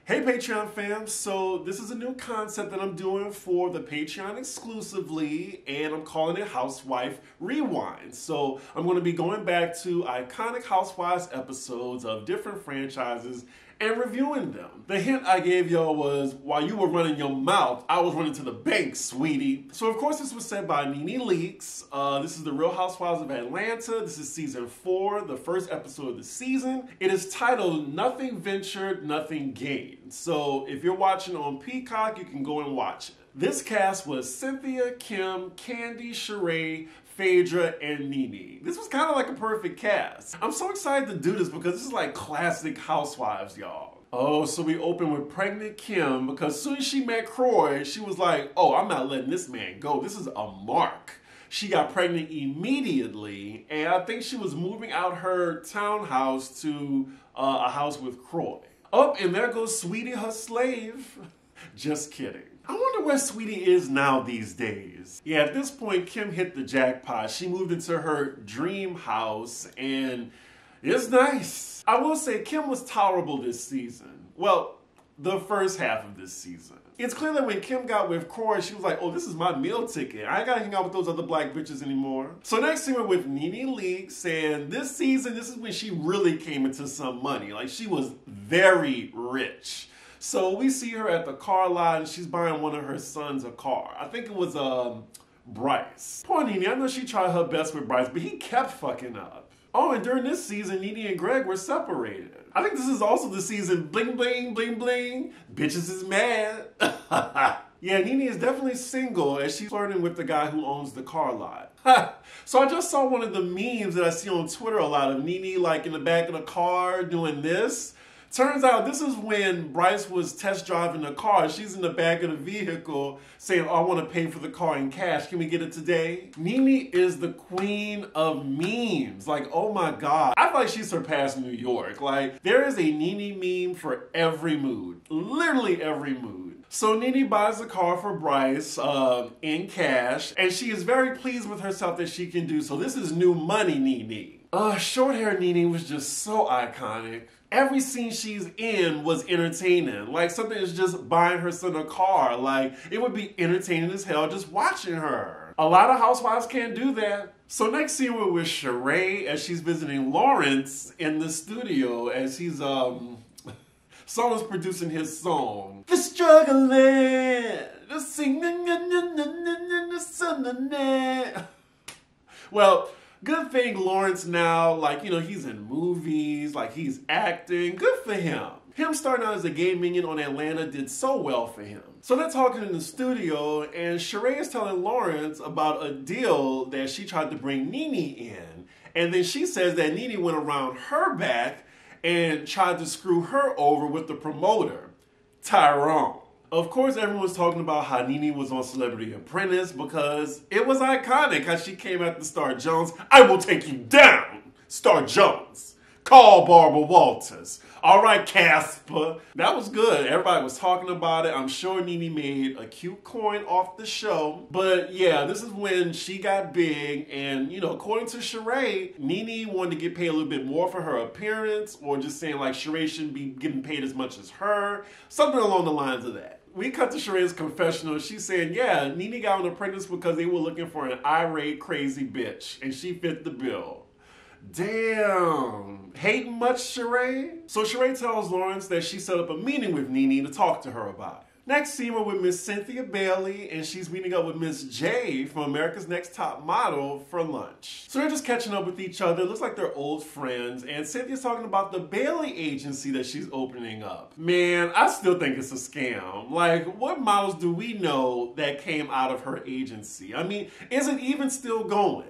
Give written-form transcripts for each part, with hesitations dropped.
Hey Patreon fam, so this is a new concept that I'm doing for the Patreon exclusively, and I'm calling it Housewife Rewind. So I'm going to be going back to iconic Housewives episodes of different franchises and reviewing them. The hint I gave y'all was, while you were running your mouth, I was running to the bank, sweetie. So of course this was said by Nene Leakes. This is the Real Housewives of Atlanta. This is season 4, the first episode of the season. It is titled Nothing Ventured, Nothing Gained. So if you're watching on Peacock, you can go and watch it. This cast was Cynthia, Kim, Candy, Sheree, Phaedra, and Nene. This was kind of like a perfect cast. I'm so excited to do this because this is like classic Housewives, y'all. Oh, so we open with pregnant Kim because as soon as she met Croy, she was like, oh, I'm not letting this man go. This is a mark. She got pregnant immediately, and I think she was moving out her townhouse to a house with Croy. Oh, and there goes Sweetie, her slave. Just kidding. I wonder where Sweetie is now these days. Yeah, at this point, Kim hit the jackpot. She moved into her dream house, and it's nice. I will say, Kim was tolerable this season. Well, the first half of this season. It's clear that when Kim got with Croy, she was like, oh, this is my meal ticket. I ain't gotta hang out with those other black bitches anymore. So next scene we're with Nene Leakes, and this season, this is when she really came into some money. Like, she was very rich. So we see her at the car lot, and she's buying one of her sons a car. I think it was Bryce. Poor Nene, I know she tried her best with Bryce, but he kept fucking up. Oh, and during this season, Nene and Greg were separated. I think this is also the season bling bling bling bling. Bitches is mad. Yeah, Nene is definitely single as she's flirting with the guy who owns the car lot. So I just saw one of the memes that I see on Twitter a lot of Nene like in the back of the car doing this. Turns out this is when Bryce was test driving the car. She's in the back of the vehicle saying, oh, I want to pay for the car in cash. Can we get it today? Nene is the queen of memes. Like, oh my God. I feel like she surpassed New York. Like, there is a Nene meme for every mood. Literally every mood. So Nene buys the car for Bryce in cash, and she is very pleased with herself that she can do so. This is new money, Nene. Short hair Nene was just so iconic. Every scene she's in was entertaining. Like, something is just buying her son a car. Like, it would be entertaining as hell just watching her. A lot of housewives can't do that. So next scene we're with Sheree as she's visiting Lawrence in the studio as he's someone's producing his song. The struggling, the singing, the sun. Well, good thing Lawrence now, like, you know, he's in movies, like he's acting. Good for him. Him starting out as a gay minion on Atlanta did so well for him. So they're talking in the studio, and Sheree is telling Lawrence about a deal that she tried to bring Nene in. And then she says that Nene went around her back and tried to screw her over with the promoter, Tyrone. Of course, everyone's talking about how Nene was on Celebrity Apprentice because it was iconic how she came after Star Jones. I will take you down, Star Jones. Call Barbara Walters. All right, Casper. That was good. Everybody was talking about it. I'm sure Nene made a cute coin off the show. But yeah, this is when she got big. And, you know, according to Sheree, Nene wanted to get paid a little bit more for her appearance, or just saying like Sheree shouldn't be getting paid as much as her. Something along the lines of that. We cut to Sheree's confessional. She's saying, yeah, Nene got an apprentice because they were looking for an irate, crazy bitch. And she fit the bill. Damn. Hating much, Sheree? So Sheree tells Lawrence that she set up a meeting with Nene to talk to her about it. Next scene, we're with Miss Cynthia Bailey, and she's meeting up with Miss J from America's Next Top Model for lunch. So they're just catching up with each other. It looks like they're old friends, and Cynthia's talking about the Bailey agency that she's opening up. Man, I still think it's a scam. Like, what models do we know that came out of her agency? I mean, is it even still going?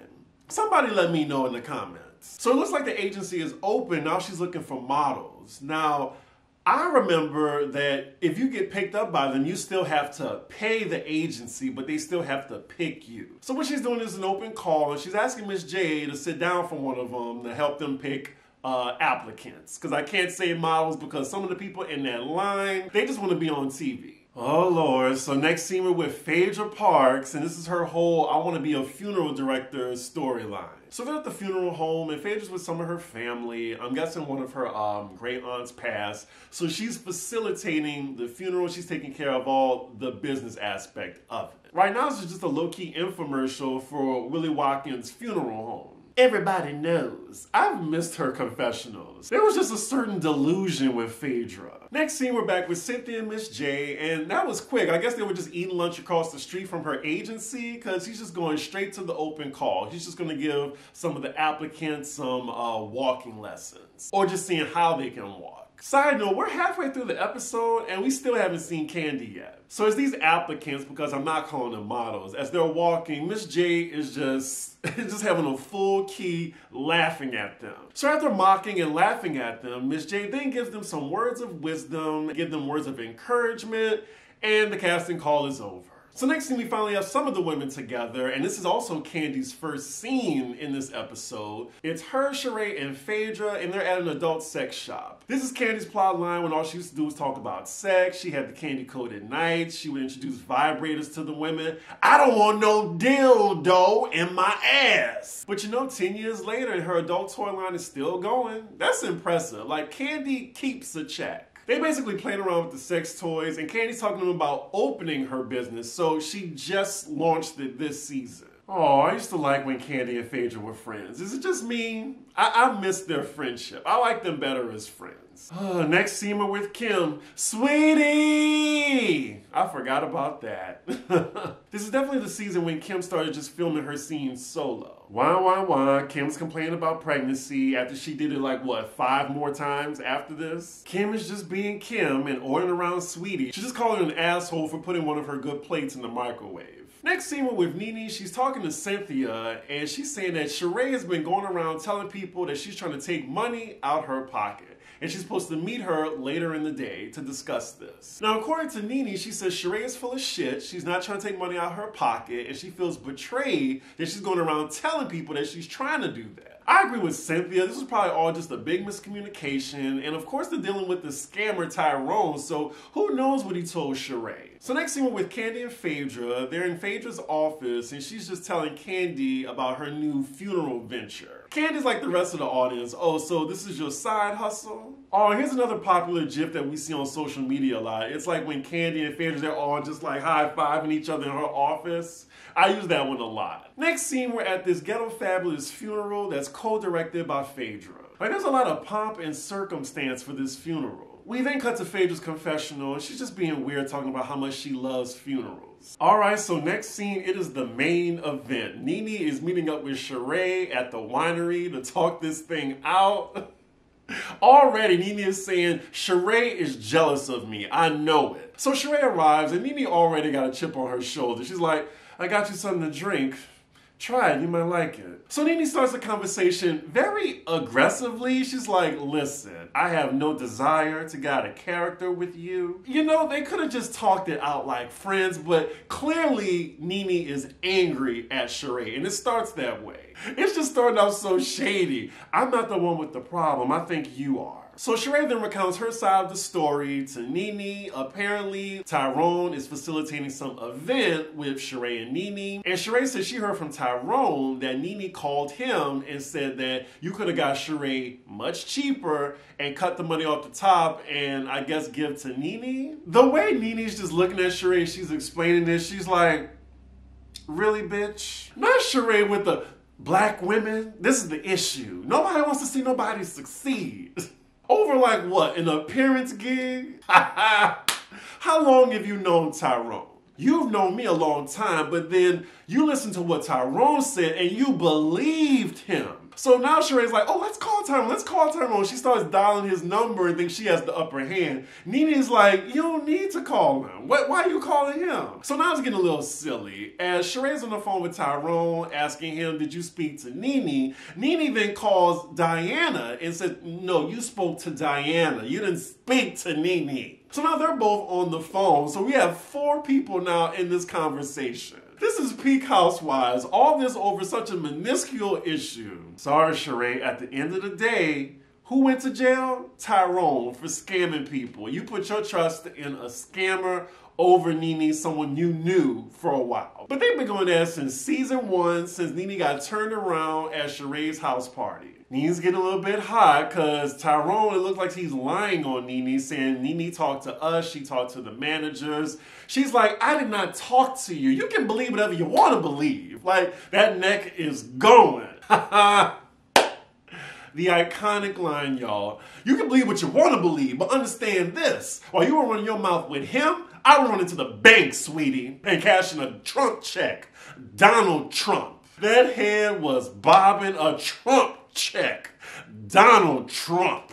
Somebody let me know in the comments. So it looks like the agency is open. Now she's looking for models. Now, I remember that if you get picked up by them, you still have to pay the agency, but they still have to pick you. So what she's doing is an open call, and she's asking Miss J to sit down for one of them to help them pick applicants. Because I can't say models because some of the people in that line, they just want to be on TV. Oh Lord, so next scene we're with Phaedra Parks, and this is her whole I want to be a funeral director storyline. So they're at the funeral home, and Phaedra's with some of her family. I'm guessing one of her great aunts passed. So she's facilitating the funeral. She's taking care of all the business aspect of it. Right now, this is just a low-key infomercial for Willie Watkins' funeral home. Everybody knows. I've missed her confessionals. There was just a certain delusion with Phaedra. Next scene, we're back with Cynthia and Miss J, and that was quick. I guess they were just eating lunch across the street from her agency, because he's just going straight to the open call. He's just going to give some of the applicants some walking lessons, or just seeing how they can walk. Side note, we're halfway through the episode and we still haven't seen Candy yet. So as these applicants, because I'm not calling them models, as they're walking, Miss J is just having a full key laughing at them. So after mocking and laughing at them, Miss J then gives them some words of wisdom, give them words of encouragement, and the casting call is over. So next thing, we finally have some of the women together, and this is also Candy's first scene in this episode. It's her, Sheree, and Phaedra, and they're at an adult sex shop. This is Candy's plot line when all she used to do was talk about sex. She had the candy-coated nights. She would introduce vibrators to the women. I don't want no dildo in my ass. But you know, 10 years later, and her adult toy line is still going. That's impressive. Like, Candy keeps a check. They basically playing around with the sex toys, and Candy's talking to them about opening her business, so she just launched it this season. Oh, I used to like when Candy and Phaedra were friends. Is it just me? I miss their friendship. I like them better as friends. Next scene, we're with Kim. Sweetie! I forgot about that. This is definitely the season when Kim started just filming her scenes solo. Why? Kim's complaining about pregnancy after she did it like, what, 5 more times after this? Kim is just being Kim and ordering around Sweetie. She's just calling her an asshole for putting one of her good plates in the microwave. Next scene, we're with Nene. She's talking to Cynthia, and she's saying that Sheree has been going around telling people that she's trying to take money out her pocket. And she's supposed to meet her later in the day to discuss this. Now, according to Nene, she says Sheree is full of shit. She's not trying to take money out of her pocket, and she feels betrayed that she's going around telling people that she's trying to do that. I agree with Cynthia. This was probably all just a big miscommunication. And of course, they're dealing with the scammer Tyrone, so who knows what he told Sheree. So next scene, we're with Candy and Phaedra. They're in Phaedra's office, and she's just telling Candy about her new funeral venture. Candy's like the rest of the audience. Oh, so this is your side hustle? Oh, here's another popular gif that we see on social media a lot. It's like when Candy and Phaedra, they're all just like high-fiving each other in her office. I use that one a lot. Next scene, we're at this ghetto fabulous funeral that's co-directed by Phaedra. Like, there's a lot of pomp and circumstance for this funeral. We then cut to Phaedra's confessional, and she's just being weird talking about how much she loves funerals. Alright, so next scene, it is the main event. Nene is meeting up with Sheree at the winery to talk this thing out. Already, Nene is saying, Sheree is jealous of me. I know it. So Sheree arrives, and Nene already got a chip on her shoulder. She's like, I got you something to drink. Try it, you might like it. So Nene starts the conversation very aggressively. She's like, listen, I have no desire to get out of character with you. You know, they could have just talked it out like friends, but clearly Nene is angry at Sheree, and it starts that way. It's just starting out so shady. I'm not the one with the problem. I think you are. So Sheree then recounts her side of the story to Nene. Apparently, Tyrone is facilitating some event with Sheree and Nene. And Sheree says she heard from Tyrone that Nene called him and said that you could have got Sheree much cheaper and cut the money off the top and I guess give to Nene. The way Nene's just looking at Sheree, she's explaining this, she's like, really, bitch? Not Sheree with the black women. This is the issue. Nobody wants to see nobody succeed. Over like what, an appearance gig? How long have you known Tyrone? You've known me a long time, but then you listened to what Tyrone said and you believed him. So now Sheree's like, oh, let's call Tyrone. She starts dialing his number and thinks she has the upper hand. Nene's like, you don't need to call him. Why are you calling him? So now it's getting a little silly. As Sheree's on the phone with Tyrone, asking him, did you speak to Nene? Nene then calls Diana and says, no, you spoke to Diana. You didn't speak to Nene. So now they're both on the phone. So we have 4 people now in this conversation. This is peak Housewives. All this over such a minuscule issue. Sorry, Sheree. At the end of the day, Who went to jail? Tyrone, for scamming people. You put your trust in a scammer over Nene, someone you knew for a while. But they've been going there since season 1, since Nene got turned around at Sheree's house party. Nene's getting a little bit hot because Tyrone, it looks like he's lying on Nene, saying Nene talked to us, she talked to the managers. She's like, I did not talk to you. You can believe whatever you want to believe. Like, that neck is going. The iconic line, y'all. You can believe what you want to believe, but understand this. While you were running your mouth with him, I was running to the bank, sweetie, and cashing a Trump check. Donald Trump. That head was bobbing a Trump check. Donald Trump.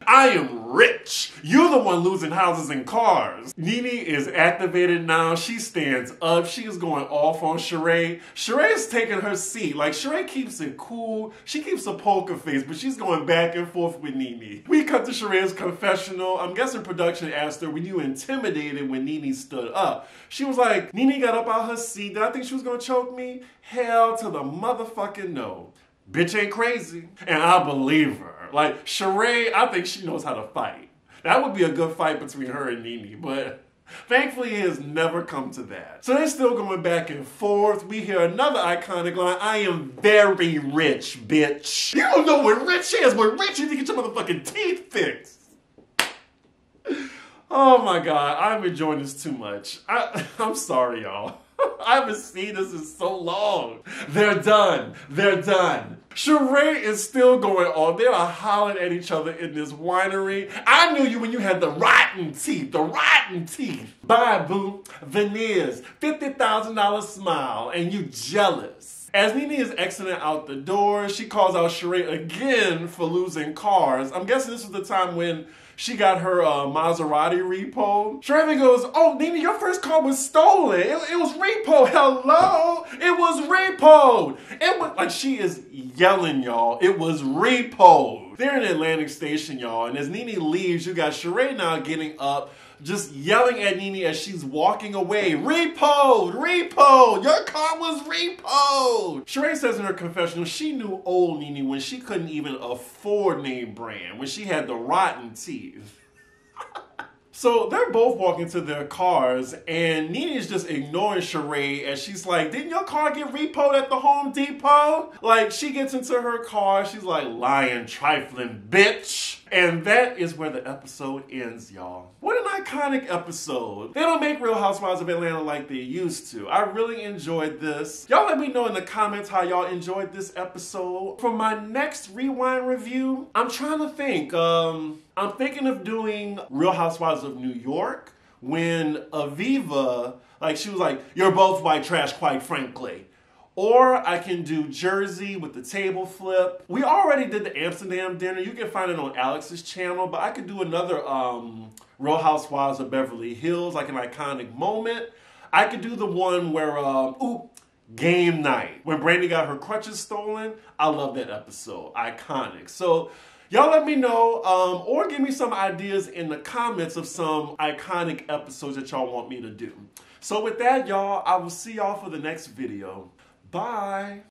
I am rich. You're the one losing houses and cars. Nene is activated now. She stands up. She is going off on Sheree. Sheree is taking her seat. Like, Sheree keeps it cool. She keeps a poker face, but she's going back and forth with Nene. We cut to Sheree's confessional. I'm guessing production asked her, were you intimidated when Nene stood up? She was like, Nene got up out her seat. Did I think she was going to choke me? Hell to the motherfucking no. Bitch ain't crazy. And I believe her. Like, Sheree, I think she knows how to fight. That would be a good fight between her and Nene, but thankfully it has never come to that. So they're still going back and forth. We hear another iconic line, I am very rich, bitch. You don't know what rich is. What rich, you need to get your motherfucking teeth fixed. Oh my God, I'm enjoying this too much. I'm sorry, y'all. I haven't seen this in so long. They're done. They're done. Sheree is still going on. They are hollering at each other in this winery. I knew you when you had the rotten teeth. The rotten teeth. Bye, boo. Veneers. $50,000 smile. And you jealous. As Nene is exiting out the door, she calls out Sheree again for losing cars. I'm guessing this was the time when she got her Maserati repo. Sheree goes, oh, Nene, your first car was stolen. It was repo. Hello? It was repoed. It was, like, she is yelling, y'all. It was repoed. They're in Atlantic Station, y'all. And as Nene leaves, you got Sheree now getting up, just yelling at Nene as she's walking away. Repoed! Repoed! Your car was repoed! Sheree says in her confessional she knew old Nene when she couldn't even afford name brand, when she had the rotten teeth. So they're both walking to their cars, and Nene is just ignoring Sheree as she's like, didn't your car get repoed at the Home Depot? Like, she gets into her car, she's like, lying, trifling bitch. And that is where the episode ends, y'all. What an iconic episode. They don't make Real Housewives of Atlanta like they used to. I really enjoyed this. Y'all let me know in the comments how y'all enjoyed this episode. For my next rewind review, I'm trying to think. I'm thinking of doing Real Housewives of New York when Aviva, like, she was like, you're both white trash, quite frankly. Or I can do Jersey with the table flip. We already did the Amsterdam dinner. You can find it on Alex's channel, but I could do another Real Housewives of Beverly Hills, like an iconic moment. I could do the one where, game night, when Brandy got her crutches stolen. I love that episode, iconic. So y'all let me know, or give me some ideas in the comments of some iconic episodes that y'all want me to do. So with that, y'all, I will see y'all for the next video. Bye.